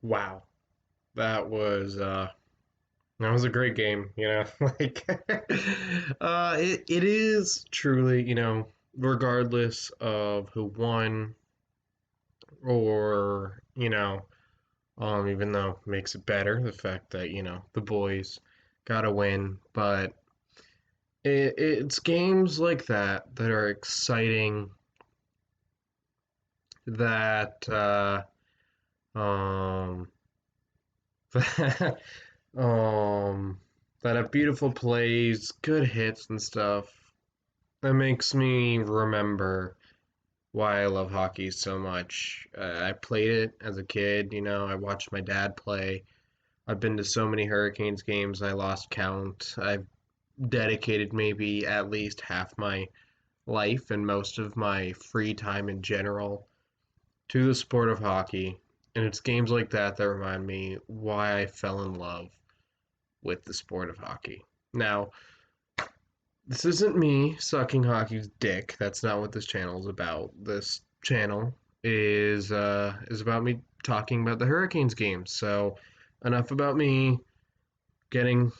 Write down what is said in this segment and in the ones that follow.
Wow, that was a great game. Like it is truly, regardless of who won or even though it makes it better the fact that the boys got a win, but it's games like that are exciting that um um that have beautiful plays, good hits and stuff. That makes me remember why I love hockey so much. I played it as a kid, I watched my dad play. I've been to so many Hurricanes games, I lost count. I've dedicated maybe at least half my life and most of my free time in general to the sport of hockey. And it's games like that remind me why I fell in love with the sport of hockey. Now, this isn't me sucking hockey's dick. That's not what this channel is about. This channel is about me talking about the Hurricanes games. So, enough about me getting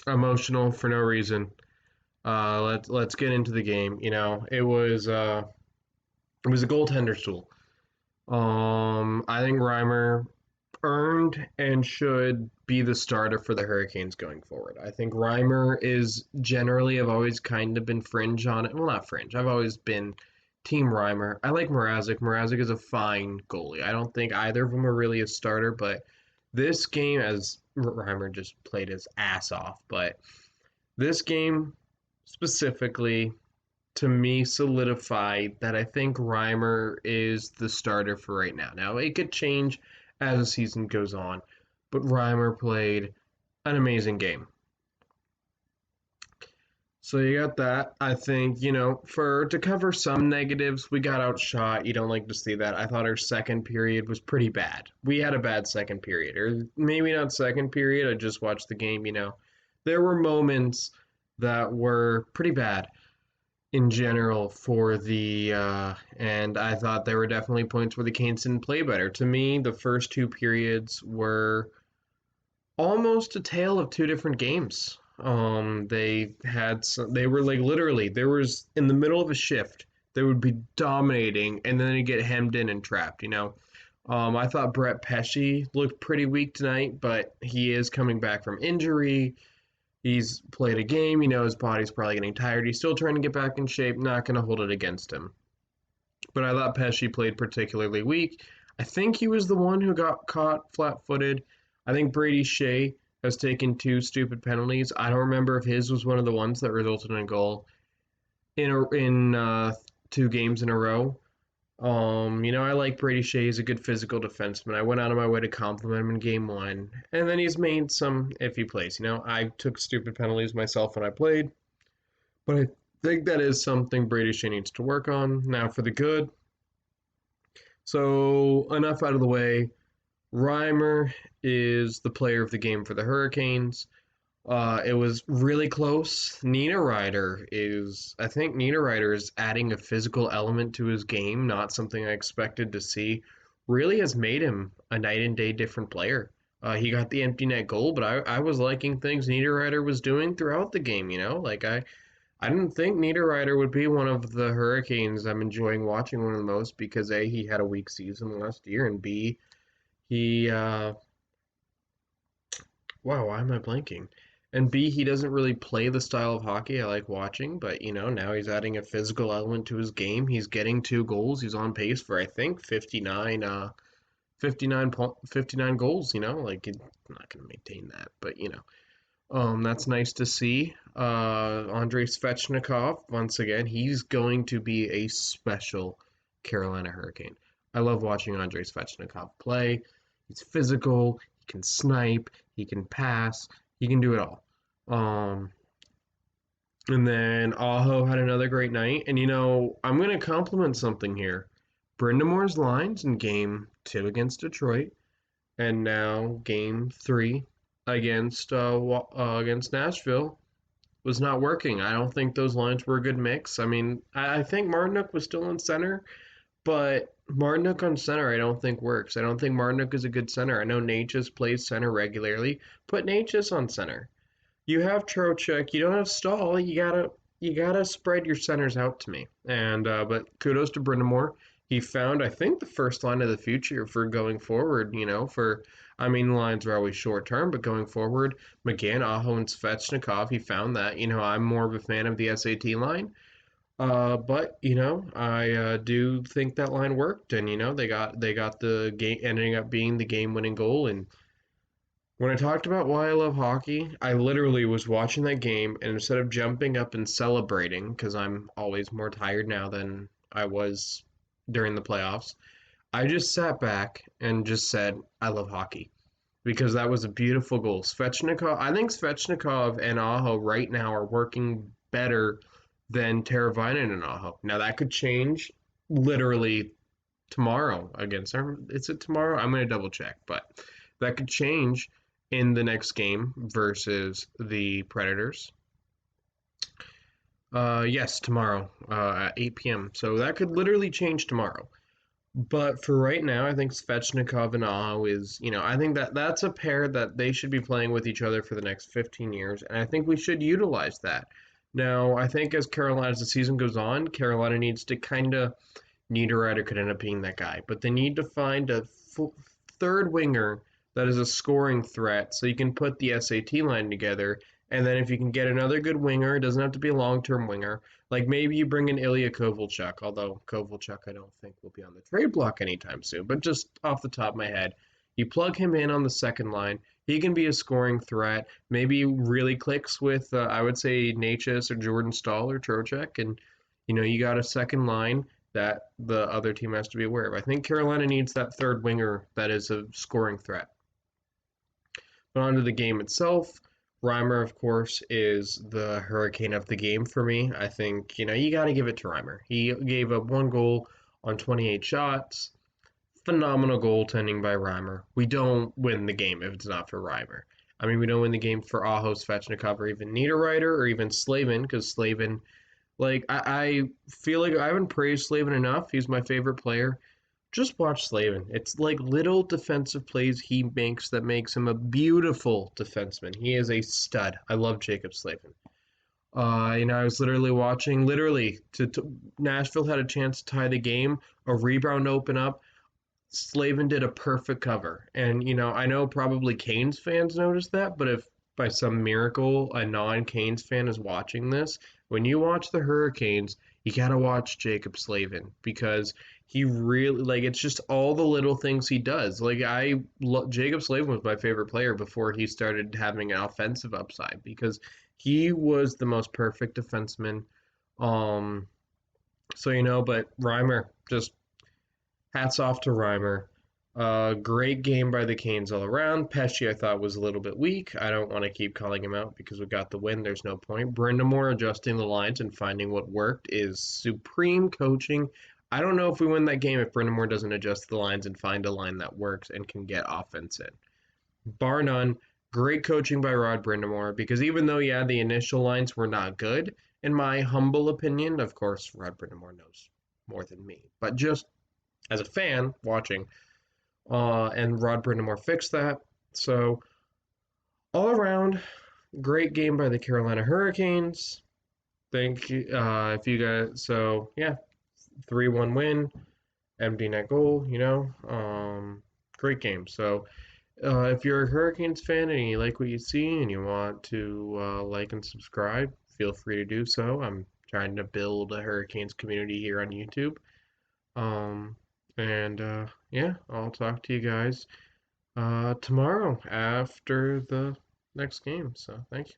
emotional for no reason. Let's get into the game. It was a goaltender stool. I think Reimer earned and should be the starter for the Hurricanes going forward. I think Reimer is generally, I've always kind of been fringe on it. Well, not fringe. I've always been Team Reimer. I like Mrazek. Mrazek is a fine goalie. I don't think either of them are really a starter, but this game, as Reimer just played his ass off, but this game specifically, to me, solidified that I think Reimer is the starter for right now. Now, it could change as the season goes on, but Reimer played an amazing game. So you got that. I think, for to cover some negatives, we got outshot. You don't like to see that. I thought our second period was pretty bad. We had a bad second period, or maybe not second period. I just watched the game. There were moments that were pretty bad in general for and I thought there were definitely points where the Canes didn't play better. To me, the first two periods were almost a tale of two different games. They were like literally there was in the middle of a shift they would be dominating and then they get hemmed in and trapped. I thought Brett Pesce looked pretty weak tonight, but he is coming back from injury. He's played a game, his body's probably getting tired. He's still trying to get back in shape, not going to hold it against him. But I thought Pesci played particularly weak. I think he was the one who got caught flat footed. I think Brady Shea has taken two stupid penalties. I don't remember if his was one of the ones that resulted in a goal in two games in a row. I like Brady Shea. He's a good physical defenseman. I went out of my way to compliment him in game one. And then he's made some iffy plays. I took stupid penalties myself when I played. But I think that is something Brady Shea needs to work on. Now for the good. So enough out of the way. Reimer is the player of the game for the Hurricanes. It was really close. I think Niederreiter is adding a physical element to his game, not something I expected to see. Really has made him a night and day different player. He got the empty net goal, but I was liking things Niederreiter was doing throughout the game. Like I didn't think Niederreiter would be one of the Hurricanes I'm enjoying watching one of the most because A, he had a weak season last year, and B, he wow, why am I blanking? And B, he doesn't really play the style of hockey I like watching, but now he's adding a physical element to his game. He's getting two goals. He's on pace for I think 59 goals, like he's not going to maintain that, but that's nice to see. Andrei Svechnikov, once again, he's going to be a special Carolina Hurricane. I love watching Andrei Svechnikov play. He's physical, he can snipe, he can pass, he can do it all. Um, and then Aho had another great night. And I'm going to compliment something here. Brindamore's lines in game two against Detroit, and now game three against Nashville was not working. I don't think those lines were a good mix. I mean, I think Martinook was still in center, But Martinook on center, I don't think works. I don't think Martinook is a good center. I know Natchez plays center regularly. Put Natchez on center. You have Trocheck. You don't have Stahl. You gotta spread your centers out to me. And but kudos to Brindamore. He found, I think, the first line of the future for going forward. I mean, the lines are always short term, but going forward, McGann, Aho, and Svechnikov. He found that. I'm more of a fan of the SAT line. But I do think that line worked, and they got the game ending up being the game-winning goal. And when I talked about why I love hockey, I literally was watching that game, and instead of jumping up and celebrating, because I'm always more tired now than I was during the playoffs, I just sat back and just said, I love hockey. Because that was a beautiful goal. I think Svechnikov and Aho right now are working better than Teravainen and Aho. Now that could change literally tomorrow against them. Is it tomorrow? I'm going to double check, but that could change in the next game versus the Predators. Yes, tomorrow at 8 p.m. So that could literally change tomorrow. But for right now, I think Svechnikov and Aho I think that's a pair that they should be playing with each other for the next 15 years, and I think we should utilize that. Now, I think as the season goes on, Carolina needs to kind of Niederreiter could end up being that guy, but they need to find a third winger that is a scoring threat, so you can put the SAT line together. And then if you can get another good winger, it doesn't have to be a long-term winger. Like maybe you bring in Ilya Kovalchuk, although Kovalchuk I don't think will be on the trade block anytime soon. But just off the top of my head, you plug him in on the second line. He can be a scoring threat. Maybe he really clicks with I would say Natchez or Jordan Stahl or Trocheck, and you got a second line that the other team has to be aware of. I think Carolina needs that third winger that is a scoring threat. But onto the game itself, Reimer, of course, is the hurricane of the game for me. I think, you got to give it to Reimer. He gave up one goal on 28 shots. Phenomenal goaltending by Reimer. We don't win the game if it's not for Reimer. I mean, we don't win the game for Aho, Svechnikov, or even Niederreiter, or even Slavin, because Slavin, like, I feel like I haven't praised Slavin enough. He's my favorite player. Just watch Slavin. It's like little defensive plays he makes that makes him a beautiful defenseman. He is a stud. I love Jacob Slavin. I was literally watching, Nashville had a chance to tie the game, a rebound open up. Slavin did a perfect cover. And, I know probably Canes fans noticed that, but if by some miracle a non Canes fan is watching this, when you watch the Hurricanes, you got to watch Jacob Slavin because he really, like, it's just all the little things he does. Like, Jacob Slavin was my favorite player before he started having an offensive upside because he was the most perfect defenseman. Um, but Reimer just hats off to Reimer. Great game by the Canes all around. Pesci, I thought, was a little bit weak. I don't want to keep calling him out because we got the win. There's no point. Brindamore adjusting the lines and finding what worked is supreme coaching. I don't know if we win that game if Brindamore doesn't adjust the lines and find a line that works and can get offense in. Bar none, great coaching by Rod Brindamore because even though, yeah, the initial lines were not good, in my humble opinion, of course, Rod Brindamore knows more than me, but just as a fan watching, and Rod Brindamore fixed that. So all around, great game by the Carolina Hurricanes. Thank you, if you guys. So yeah, 3-1 win, empty net goal. Great game. So if you're a Hurricanes fan and you like what you see and you want to like and subscribe, feel free to do so. I'm trying to build a Hurricanes community here on YouTube. And yeah, I'll talk to you guys tomorrow after the next game. So thank you.